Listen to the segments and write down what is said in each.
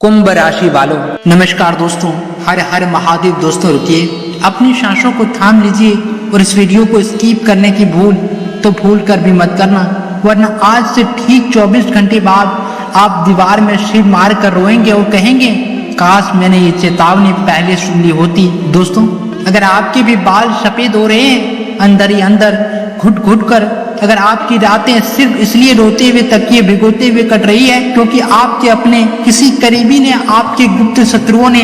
कुंभ राशि वालों, नमस्कार दोस्तों। हर हर महादेव। दोस्तों रुकिए, अपनी सांसों को थाम लीजिए और इस वीडियो को स्किप करने की भूल कर भी मत करना, वरना आज से ठीक 24 घंटे बाद आप दीवार में सिर मार कर रोएंगे और कहेंगे काश मैंने ये चेतावनी पहले सुन ली होती। दोस्तों, अगर आपके भी बाल सफेद हो रहे हैं अंदर ही अंदर घुट घुट कर, अगर आपकी रातें सिर्फ इसलिए रोते हुए तकिए भिगोते हुए कट रही है क्योंकि आपके अपने किसी करीबी ने, आपके गुप्त शत्रुओं ने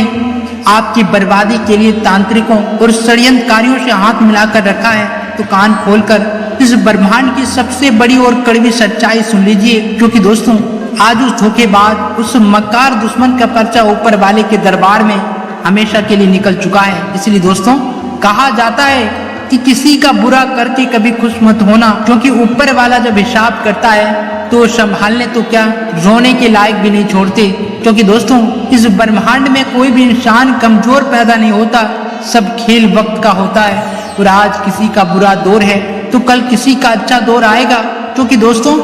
आपकी बर्बादी के लिए तांत्रिकों और षड्यंत्रकारियों से हाथ मिलाकर रखा है, तो कान खोलकर इस ब्रह्मांड की सबसे बड़ी और कड़वी सच्चाई सुन लीजिए। क्योंकि दोस्तों, आज उस धोखेबाज, उस मक्कार दुश्मन का पर्चा ऊपर वाले के दरबार में हमेशा के लिए निकल चुका है। इसलिए दोस्तों, कहा जाता है कि किसी का बुरा करके कभी खुश मत होना, क्योंकि ऊपर वाला जब हिसाब करता है तो संभालने तो क्या, रोने के लायक भी नहीं छोड़ते। क्योंकि दोस्तों, इस ब्रह्मांड में कोई भी इंसान कमजोर पैदा नहीं होता, सब खेल वक्त का होता है। और आज किसी का बुरा दौर है तो कल किसी का अच्छा दौर आएगा। क्योंकि दोस्तों,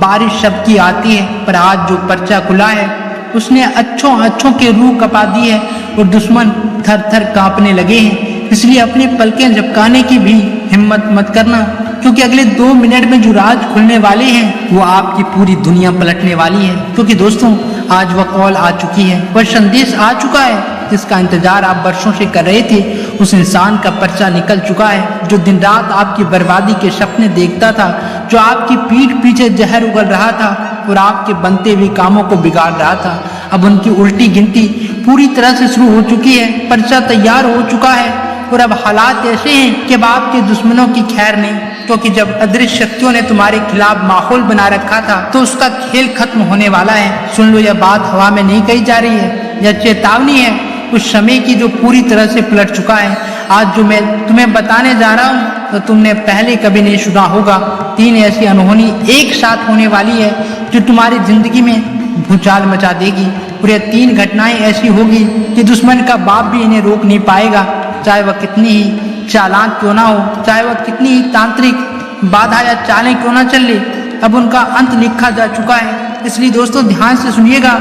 बारिश सबकी आती है, पर आज जो पर्चा खुला है उसने अच्छों के रूह कपा दी है और दुश्मन थर थर कांपने लगे हैं। इसलिए अपने पलकें झपकाने की भी हिम्मत मत करना, क्योंकि अगले 2 मिनट में जो राज खुलने वाले हैं वो आपकी पूरी दुनिया पलटने वाली है। क्योंकि दोस्तों, आज वह कॉल आ चुकी है, वह संदेश आ चुका है जिसका इंतजार आप वर्षों से कर रहे थे। उस इंसान का पर्चा निकल चुका है जो दिन रात आपकी बर्बादी के सपने देखता था, जो आपकी पीठ पीछे जहर उगल रहा था और आपके बनते हुए कामों को बिगाड़ रहा था। अब उनकी उल्टी गिनती पूरी तरह से शुरू हो चुकी है, पर्चा तैयार हो चुका है और अब हालात ऐसे हैं कि अब आपके दुश्मनों की खैर नहीं। क्योंकि जब अदृश्य शक्तियों ने तुम्हारे खिलाफ माहौल बना रखा था तो उसका खेल खत्म होने वाला है। सुन लो, यह बात हवा में नहीं कही जा रही है, यह चेतावनी है उस समय की जो पूरी तरह से पलट चुका है। आज जो मैं तुम्हें बताने जा रहा हूँ तो तुमने पहले कभी नहीं सुना होगा। 3 ऐसी अनहोनी एक साथ होने वाली है जो तुम्हारी जिंदगी में भूचाल मचा देगी। और यह 3 घटनाएं ऐसी होगी कि दुश्मन का बाप भी इन्हें रोक नहीं पाएगा, चाहे वह कितनी ही चालाक क्यों ना हो, चाहे वह कितनी ही तांत्रिक बाधा या चालें क्यों ना चल ले। अब उनका अंत लिखा जा चुका है। इसलिए दोस्तों, ध्यान से सुनिएगा,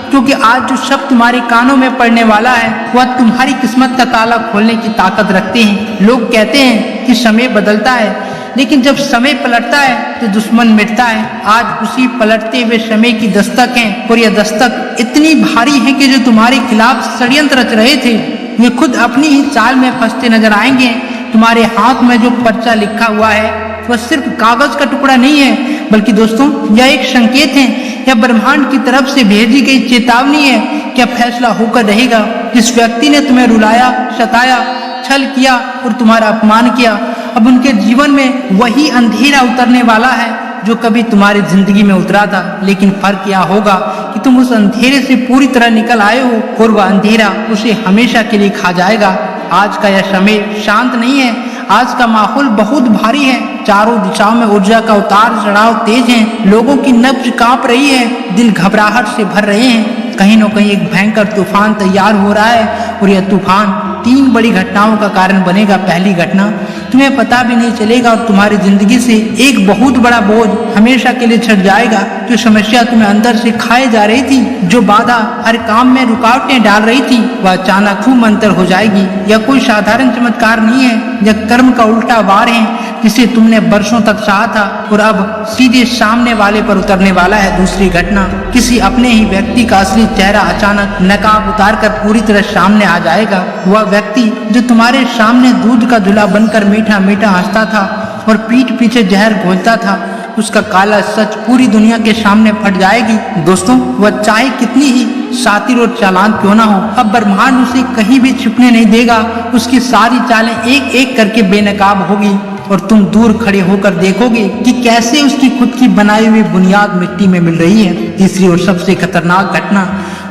क्योंकि आज जो शब्द तुम्हारे कानों में पड़ने वाला है वह तुम्हारी किस्मत का ताला खोलने की ताकत रखते हैं। लोग कहते हैं कि समय बदलता है, लेकिन जब समय पलटता है तो दुश्मन मिटता है। आज उसी पलटते हुए समय की दस्तक है, और यह दस्तक इतनी भारी है कि जो तुम्हारे खिलाफ षड्यंत्र रच रहे थे वे खुद अपनी ही चाल में फंसते नजर आएंगे। तुम्हारे हाथ में जो पर्चा लिखा हुआ है वह सिर्फ कागज का टुकड़ा नहीं है, बल्कि दोस्तों, यह एक संकेत है, यह ब्रह्मांड की तरफ से भेजी गई चेतावनी है। क्या फैसला होकर रहेगा? जिस व्यक्ति ने तुम्हें रुलाया, सताया, छल किया और तुम्हारा अपमान किया, अब उनके जीवन में वही अंधेरा उतरने वाला है जो कभी तुम्हारी जिंदगी में उतरा था। लेकिन फर्क क्या होगा कि तुम उस अंधेरे से पूरी तरह निकल आए हो और वह अंधेरा उसे हमेशा के लिए खा जाएगा। आज का यह समय शांत नहीं है, आज का माहौल बहुत भारी है। चारों दिशाओं में ऊर्जा का उतार चढ़ाव तेज है, लोगों की नब्ज कांप रही है, दिल घबराहट से भर रहे हैं। कहीं न कहीं एक भयंकर तूफान तैयार हो रहा है और यह तूफान 3 बड़ी घटनाओं का कारण बनेगा। पहली घटना, तुम्हें पता भी नहीं चलेगा और तुम्हारी जिंदगी से एक बहुत बड़ा बोझ हमेशा के लिए छट जाएगा। जो समस्या तुम्हें अंदर से खाए जा रही थी, जो बाधा हर काम में रुकावटें डाल रही थी, वह अचानक खूब मंतर हो जाएगी। यह कोई साधारण चमत्कार नहीं है, यह कर्म का उल्टा वार है जिसे तुमने वर्षों तक सहा था और अब सीधे सामने वाले पर उतरने वाला है। दूसरी घटना, किसी अपने ही व्यक्ति का असली चेहरा अचानक नकाब उतारकर पूरी तरह सामने आ जाएगा। वह व्यक्ति जो तुम्हारे सामने दूध का धुला बनकर मीठा मीठा हंसता था और पीठ पीछे जहर घोलता था, उसका काला सच पूरी दुनिया के सामने फट जाएगी। दोस्तों, वह चाहे कितनी ही शातिर और चालाक क्यों ना हो, अब ब्रह्मांड उसे कहीं भी छिपने नहीं देगा। उसकी सारी चालें एक एक करके बेनकाब होगी और तुम दूर खड़े होकर देखोगे कि कैसे उसकी खुद की बनाई हुई बुनियाद मिट्टी में मिल रही है। तीसरी और सबसे खतरनाक घटना,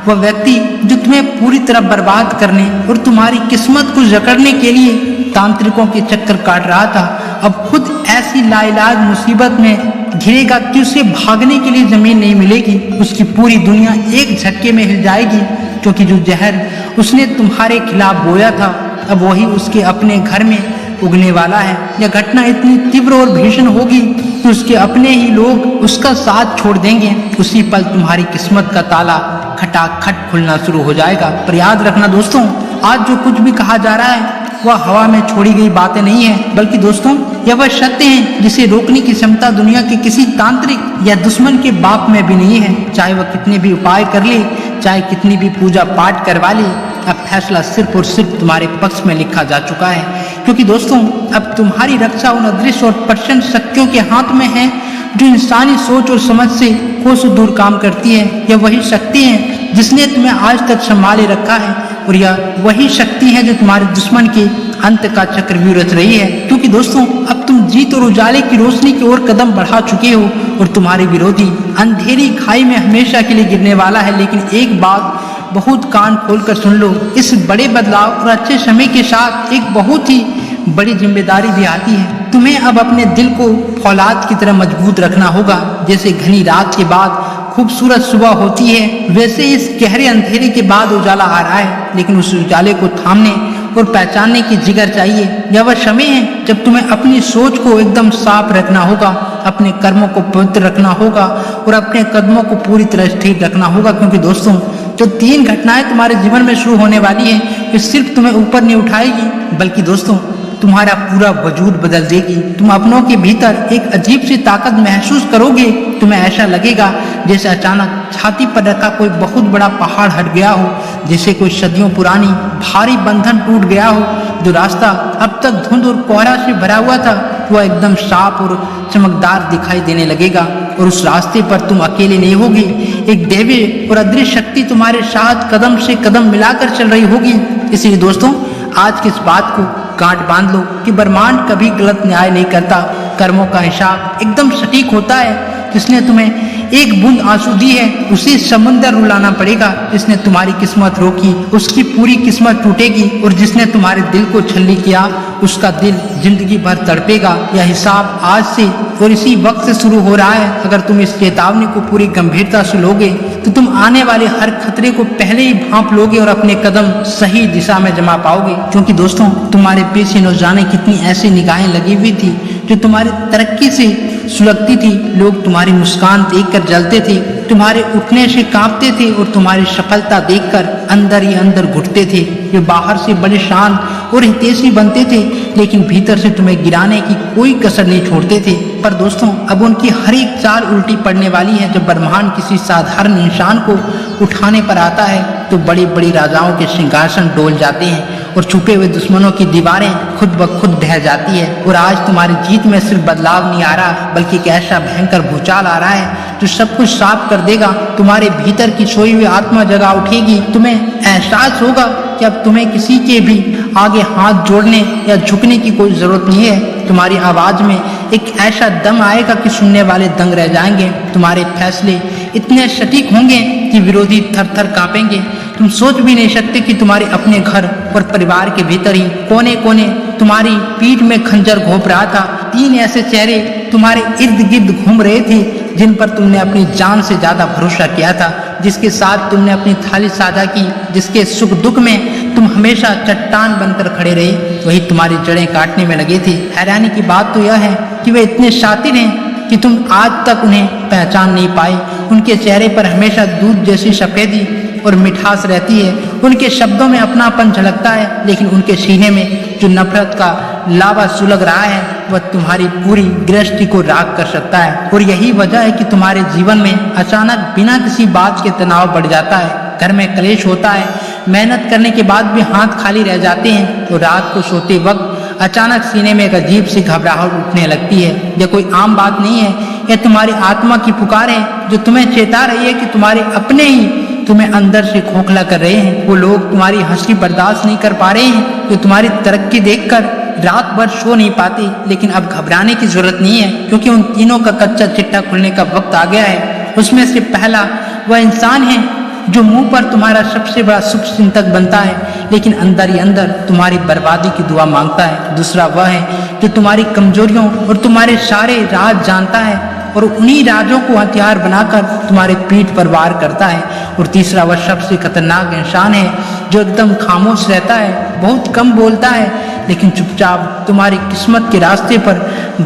वह व्यक्ति जो तुम्हें पूरी तरह बर्बाद करने और तुम्हारी किस्मत को जकड़ने के लिए तांत्रिकों के चक्कर काट रहा था, अब खुद ऐसी लाइलाज मुसीबत में घिरेगा कि उसे भागने के लिए जमीन नहीं मिलेगी। उसकी पूरी दुनिया एक झटके में हिल जाएगी, क्योंकि जो जहर उसने तुम्हारे खिलाफ बोया था अब वही उसके अपने घर में उगने वाला है। यह घटना इतनी तीव्र और भीषण होगी कि उसके अपने ही लोग उसका साथ छोड़ देंगे। उसी पल तुम्हारी किस्मत का ताला खटाखट खुलना शुरू हो जाएगा। पर याद रखना दोस्तों, आज जो कुछ भी कहा जा रहा है वह हवा में छोड़ी गई बातें नहीं है, बल्कि दोस्तों यह वह सत्य है जिसे रोकने की क्षमता दुनिया के किसी तांत्रिक या दुश्मन के बाप में भी नहीं है। चाहे वह कितने भी उपाय कर ले, चाहे कितनी भी पूजा पाठ करवा ले, अब फैसला सिर्फ और सिर्फ तुम्हारे पक्ष में लिखा जा चुका है। क्योंकि दोस्तों अब तुम्हारी रक्षा उन अदृश्य और प्रचंड शक्तियों के हाथ में है जो इंसानी सोच और समझ से कोसों दूर काम करती है। यह वही शक्ति है जिसने तुम्हें आज तक संभाले रखा है, और यह वही शक्ति है जो तुम्हारे दुश्मन के अंत का चक्रव्यूह रच रही है। क्योंकि दोस्तों अब तुम जीत और उजाले की रोशनी की ओर कदम बढ़ा चुके हो, और तुम्हारे विरोधी अंधेरी खाई में हमेशा के लिए गिरने वाला है। लेकिन एक बात बहुत कान खोलकर सुन लो, इस बड़े बदलाव और अच्छे समय के साथ एक बहुत ही बड़ी जिम्मेदारी भी आती है। तुम्हें अब अपने दिल को फौलाद की तरह मजबूत रखना होगा। जैसे घनी रात के बाद खूबसूरत सुबह होती है, वैसे इस गहरे अंधेरे के बाद उजाला आ रहा है। लेकिन उस उजाले को थामने और पहचानने की जिगर चाहिए। यह वह समय है जब तुम्हें अपनी सोच को एकदम साफ रखना होगा, अपने कर्मों को पवित्र रखना होगा और अपने कदमों को पूरी तरह स्थिर रखना होगा। क्योंकि दोस्तों जो 3 घटनाएं तुम्हारे जीवन में शुरू होने वाली है, वे सिर्फ तुम्हें ऊपर नहीं उठाएगी, बल्कि दोस्तों तुम्हारा पूरा वजूद बदल देगी। तुम अपनों के भीतर एक अजीब सी ताकत महसूस करोगे। तुम्हें ऐसा लगेगा जैसे अचानक छाती पर रखा कोई बहुत बड़ा पहाड़ हट गया हो, जैसे कोई सदियों पुरानी भारी बंधन टूट गया हो। जो रास्ता अब तक धुंध और कोहरा से भरा हुआ था, वह एकदम साफ और चमकदार दिखाई देने लगेगा। और उस रास्ते पर तुम अकेले नहीं होगी, एक दैवीय और अदृश्य शक्ति तुम्हारे साथ कदम से कदम मिलाकर चल रही होगी। इसलिए दोस्तों आज की इस बात को गांठ बांध लो कि ब्रह्मांड कभी गलत न्याय नहीं करता। कर्मों का हिसाब एकदम सटीक होता है। जिसने तुम्हें एक बूंद आंसू दी है, उसे समुंदर रुलाना पड़ेगा। जिसने तुम्हारी किस्मत रोकी, उसकी पूरी किस्मत टूटेगी। और जिसने तुम्हारे दिल को छल्ली किया, उसका दिल जिंदगी भर तड़पेगा। यह हिसाब आज से और इसी वक्त से शुरू हो रहा है। अगर तुम इस चेतावनी को पूरी गंभीरता से लोगे, तो तुम आने वाले हर खतरे को पहले ही भांप लोगे और अपने कदम सही दिशा में जमा पाओगे। क्योंकि दोस्तों तुम्हारे पीछे न जाने कितनी ऐसी निगाहें लगी हुई थी जो तुम्हारी तरक्की से सुलगती थी। लोग तुम्हारी मुस्कान देखकर जलते थे, तुम्हारे उठने से कांपते थे और तुम्हारी सफलता देखकर अंदर ही अंदर घुटते थे। वे बाहर से बड़े शांत और हितैषी बनते थे, लेकिन भीतर से तुम्हें गिराने की कोई कसर नहीं छोड़ते थे। पर दोस्तों अब उनकी हर एक चाल उल्टी पड़ने वाली है। जब ब्रह्मांड किसी साधारण इंसान को उठाने पर आता है, तो बड़े बड़े राजाओं के सिंहासन डोल जाते हैं और छुपे हुए दुश्मनों की दीवारें खुद ब खुद ढह जाती है। और आज तुम्हारी जीत में सिर्फ बदलाव नहीं आ रहा, बल्कि एक ऐसा भयंकर भूचाल आ रहा है जो सब कुछ साफ कर देगा। तुम्हारे भीतर की सोई हुई आत्मा जगा उठेगी। तुम्हें एहसास होगा कि अब तुम्हें किसी के भी आगे हाथ जोड़ने या झुकने की कोई जरूरत नहीं है। तुम्हारी आवाज में एक ऐसा दम आएगा कि सुनने वाले दंग रह जाएंगे। तुम्हारे फैसले इतने सटीक होंगे कि विरोधी थर थर कांपेंगे। तुम सोच भी नहीं सकते कि तुम्हारे अपने घर और परिवार के भीतर ही कोने कोने तुम्हारी पीठ में खंजर घोंप रहा था। 3 ऐसे चेहरे तुम्हारे इर्द गिर्द घूम रहे थे जिन पर तुमने अपनी जान से ज्यादा भरोसा किया था, जिसके साथ तुमने अपनी थाली साझा की, जिसके सुख दुख में तुम हमेशा चट्टान बनकर खड़े रहे, वही तुम्हारी जड़ें काटने में लगे थे। हैरानी की बात तो यह है कि वे इतने शातिर हैं कि तुम आज तक उन्हें पहचान नहीं पाए। उनके चेहरे पर हमेशा दूध जैसी सफेदी और मिठास रहती है। उनके शब्दों में अपनापन झलकता है, लेकिन उनके सीने में जो नफरत का लावा सुलग रहा है, वह तुम्हारी पूरी गृहस्थी को राख कर सकता है। और यही वजह है कि तुम्हारे जीवन में अचानक बिना किसी बात के तनाव बढ़ जाता है। घर में क्लेश होता है, मेहनत करने के बाद भी हाथ खाली रह जाते हैं। और रात को सोते वक्त अचानक सीने में एक अजीब सी घबराहट उठने लगती है। यह कोई आम बात नहीं है, यह तुम्हारी आत्मा की पुकार है जो तुम्हें चेता रही है कि तुम्हारे अपने ही तुम्हें अंदर से खोखला कर रहे हैं। वो लोग तुम्हारी हंसी बर्दाश्त नहीं कर पा रहे हैं, जो तुम्हारी तरक्की देखकर रात भर सो नहीं पाते। लेकिन अब घबराने की जरूरत नहीं है, क्योंकि उन तीनों का कच्चा चिट्ठा खुलने का वक्त आ गया है। उसमें से पहला वह इंसान है जो मुंह पर तुम्हारा सबसे बड़ा शुभ चिंतक बनता है, लेकिन अंदर ही अंदर तुम्हारी बर्बादी की दुआ मांगता है। दूसरा वह है जो तुम्हारी कमजोरियों और तुम्हारे सारे राज जानता है और उन्हीं राजों को हथियार बनाकर तुम्हारे पीठ पर वार करता है। और तीसरा वह सबसे खतरनाक इंसान है जो एकदम खामोश रहता है, बहुत कम बोलता है, लेकिन चुपचाप तुम्हारी किस्मत के रास्ते पर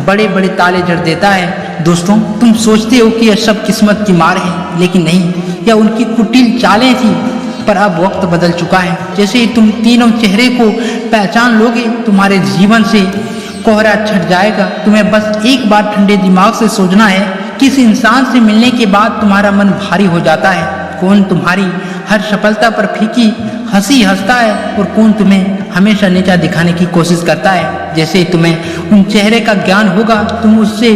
बड़े बड़े ताले जड़ देता है। दोस्तों, तुम सोचते हो कि यह सब किस्मत की मार है, लेकिन नहीं, यह उनकी कुटिल चालें थी। पर अब वक्त बदल चुका है। जैसे ही तुम तीनों चेहरे को पहचान लोगे, तुम्हारे जीवन से कोहरा छट जाएगा। तुम्हें बस एक बार ठंडे दिमाग से सोचना है कि इस इंसान से मिलने के बाद तुम्हारा मन भारी हो जाता है। कौन तुम्हारी हर सफलता पर फीकी हंसी हंसता है और कौन तुम्हें हमेशा नीचा दिखाने की कोशिश करता है। जैसे ही तुम्हें उन चेहरे का ज्ञान होगा, तुम उससे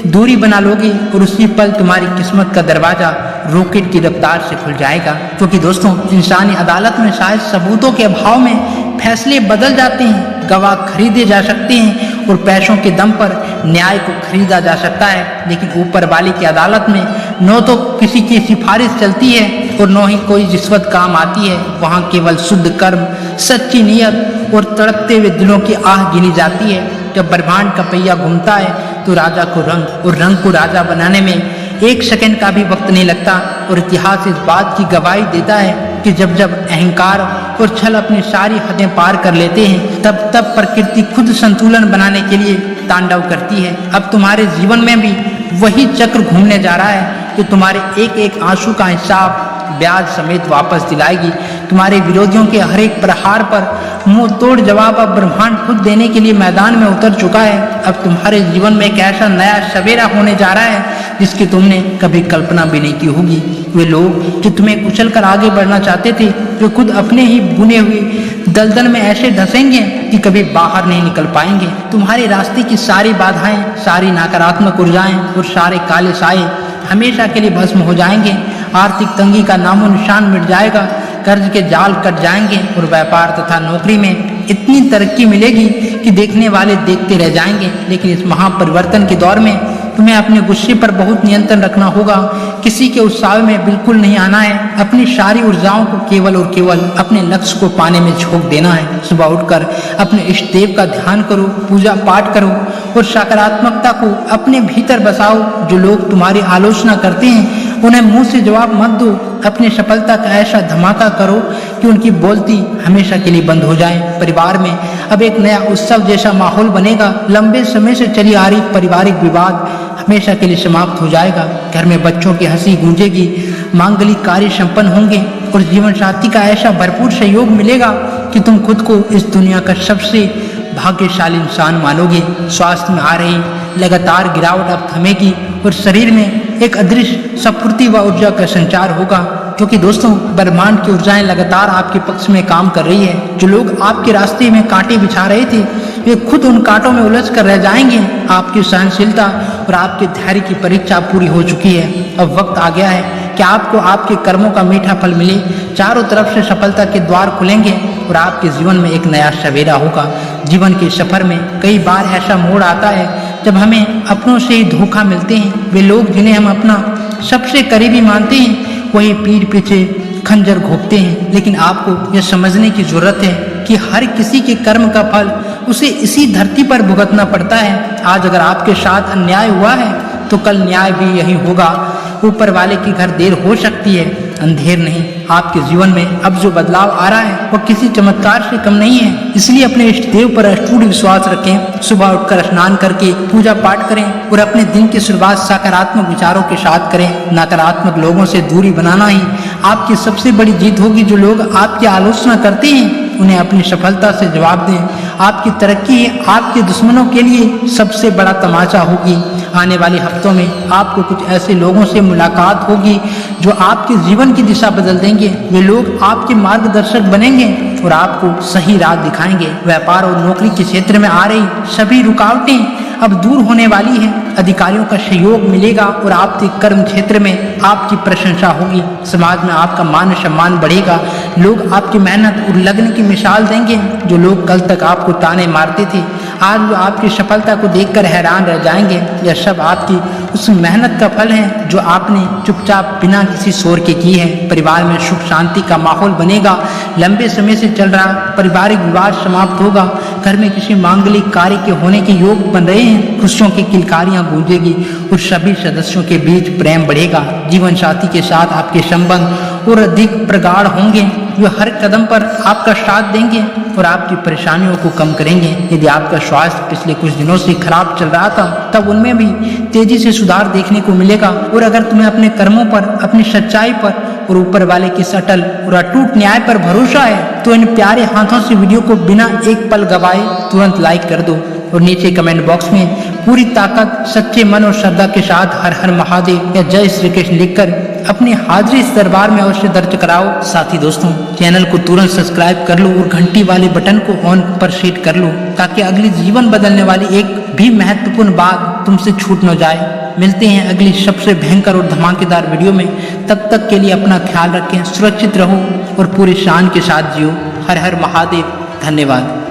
दूरी बना लोगे और उसी पल तुम्हारी किस्मत का दरवाजा रॉकेट की रफ्तार से खुल जाएगा। क्योंकि दोस्तों, इंसानी अदालत में शायद सबूतों के अभाव में फैसले बदल जाते हैं, गवाह खरीदे जा सकते हैं और पैसों के दम पर न्याय को खरीदा जा सकता है। लेकिन ऊपर वाली की अदालत में न तो किसी की सिफारिश चलती है और न ही कोई रिश्वत काम आती है। वहाँ केवल शुद्ध कर्म, सच्ची नीयत और तड़पते हुए दिलों की आह गिनी जाती है। जब ब्रह्मांड का पहिया घूमता है तो राजा को रंग और रंग को राजा बनाने में एक सेकंड का भी वक्त नहीं लगता। और इतिहास इस बात की गवाही देता है कि जब जब अहंकार और छल अपनी सारी हदें पार कर लेते हैं, तब तब प्रकृति खुद संतुलन बनाने के लिए तांडव करती है। अब तुम्हारे जीवन में भी वही चक्र घूमने जा रहा है जो तुम्हारे एक एक आंसू का हिसाब ब्याज समेत वापस दिलाएगी। तुम्हारे विरोधियों के हर एक प्रहार पर मुंह तोड़ जवाब अब ब्रह्मांड खुद देने के लिए मैदान में उतर चुका है। अब तुम्हारे जीवन में एक ऐसा नया सवेरा होने जा रहा है जिसकी तुमने कभी कल्पना भी नहीं की होगी। वे लोग जो तुम्हें कुचल कर आगे बढ़ना चाहते थे, वे खुद अपने ही बुने हुए दलदल में ऐसे धंसेंगे कि कभी बाहर नहीं निकल पाएंगे। तुम्हारे रास्ते की सारी बाधाएं, सारी नकारात्मक ऊर्जाएं और सारे काले साए हमेशा के लिए भस्म हो जाएंगे। आर्थिक तंगी का नामो निशान मिट जाएगा, कर्ज के जाल कट जाएंगे और व्यापार तथा नौकरी में इतनी तरक्की मिलेगी कि देखने वाले देखते रह जाएंगे। लेकिन इस महापरिवर्तन के दौर में तुम्हें अपने गुस्से पर बहुत नियंत्रण रखना होगा। किसी के उत्साह में बिल्कुल नहीं आना है। अपनी सारी ऊर्जाओं को केवल और केवल अपने लक्ष्य को पाने में झोंक देना है। सुबह उठकर अपने इष्ट देव का ध्यान करो, पूजा पाठ करो और सकारात्मकता को अपने भीतर बसाओ। जो लोग तुम्हारी आलोचना करते हैं, उन्हें मुंह से जवाब मत दो। अपनी सफलता का ऐसा धमाका करो कि उनकी बोलती हमेशा के लिए बंद हो जाए। परिवार में अब एक नया उत्सव जैसा माहौल बनेगा। लंबे समय से चली आ रही पारिवारिक विवाद हमेशा के लिए समाप्त हो जाएगा। घर में बच्चों की हंसी गूंजेगी, मांगलिक कार्य संपन्न होंगे और जीवन साथी का ऐसा भरपूर सहयोग मिलेगा कि तुम खुद को इस दुनिया का सबसे भाग्यशाली इंसान मानोगे। स्वास्थ्य में आ रही लगातार गिरावट अब थमेगी और शरीर में एक अदृश्य स्फूर्ति व ऊर्जा का संचार होगा। क्योंकि दोस्तों, ब्रह्मांड की ऊर्जाएं लगातार आपके पक्ष में काम कर रही है। जो लोग आपके रास्ते में कांटे बिछा रहे थे, वे खुद उन कांटों में उलझ कर रह जाएंगे। आपकी सहनशीलता और आपके धैर्य की परीक्षा पूरी हो चुकी है। अब वक्त आ गया है कि आपको आपके कर्मों का मीठा फल मिले। चारों तरफ से सफलता के द्वार खुलेंगे और आपके जीवन में एक नया सवेरा होगा। जीवन के सफर में कई बार ऐसा मोड़ आता है जब हमें अपनों से ही धोखा मिलते हैं। वे लोग जिन्हें हम अपना सबसे करीबी मानते हैं, वही पीठ पीछे खंजर घोंपते हैं। लेकिन आपको यह समझने की जरूरत है कि हर किसी के कर्म का फल उसे इसी धरती पर भुगतना पड़ता है। आज अगर आपके साथ अन्याय हुआ है तो कल न्याय भी यही होगा। ऊपर वाले की घर देर हो सकती है, अंधेर नहीं। आपके जीवन में अब जो बदलाव आ रहा है वह किसी चमत्कार से कम नहीं है। इसलिए अपने इष्ट देव पर अटूट विश्वास रखें। सुबह उठकर स्नान करके पूजा पाठ करें और अपने दिन की शुरुआत सकारात्मक विचारों के साथ करें। नकारात्मक लोगों से दूरी बनाना ही आपकी सबसे बड़ी जीत होगी। जो लोग आपकी आलोचना करते हैं, उन्हें अपनी सफलता से जवाब दें। आपकी तरक्की आपके दुश्मनों के लिए सबसे बड़ा तमाचा होगी। आने वाले हफ्तों में आपको कुछ ऐसे लोगों से मुलाकात होगी जो आपके जीवन की दिशा बदल देंगे। वे लोग आपके मार्गदर्शक बनेंगे और आपको सही राह दिखाएंगे। व्यापार और नौकरी के क्षेत्र में आ रही सभी रुकावटें अब दूर होने वाली हैं। अधिकारियों का सहयोग मिलेगा और आपके कर्म क्षेत्र में आपकी प्रशंसा होगी। समाज में आपका मान सम्मान बढ़ेगा। लोग आपकी मेहनत और लगन की मिसाल देंगे। जो लोग कल तक आपको ताने मारते थे, आज वो आपकी सफलता को देखकर हैरान रह जाएंगे। यह सब आपकी उस मेहनत का फल है जो आपने चुपचाप बिना किसी शोर के की है। परिवार में सुख शांति का माहौल बनेगा। लंबे समय से चल रहा पारिवारिक विवाद समाप्त होगा। घर में किसी मांगलिक कार्य के होने के योग बन रहे हैं। खुशियों की किलकारियां गूंजेगी और सभी सदस्यों के बीच प्रेम बढ़ेगा। जीवन साथी के साथ आपके संबंध और अधिक प्रगाढ़ होंगे। जो हर कदम पर आपका साथ देंगे और आपकी परेशानियों को कम करेंगे। यदि आपका स्वास्थ्य पिछले कुछ दिनों से खराब चल रहा था तब उनमें भी तेजी से सुधार देखने को मिलेगा। और अगर तुम्हें अपने कर्मों पर, अपनी सच्चाई पर और ऊपर वाले के सटल और अटूट न्याय पर भरोसा है तो इन प्यारे हाथों से वीडियो को बिना एक पल गवाए तुरंत लाइक कर दो और नीचे कमेंट बॉक्स में पूरी ताकत, सच्चे मन और श्रद्धा के साथ हर हर महादेव या जय श्री कृष्ण लिखकर अपनी हाजिरी इस दरबार में अवश्य दर्ज कराओ। साथ ही दोस्तों चैनल को तुरंत सब्सक्राइब कर लो और घंटी वाले बटन को ऑन पर सेट कर लो ताकि अगली जीवन बदलने वाली एक भी महत्वपूर्ण बात तुमसे छूट न जाए। मिलते हैं अगली सबसे भयंकर और धमाकेदार वीडियो में। तब तक के लिए अपना ख्याल रखें, सुरक्षित रहो और पूरे शान के साथ जियो। हर हर महादेव। धन्यवाद।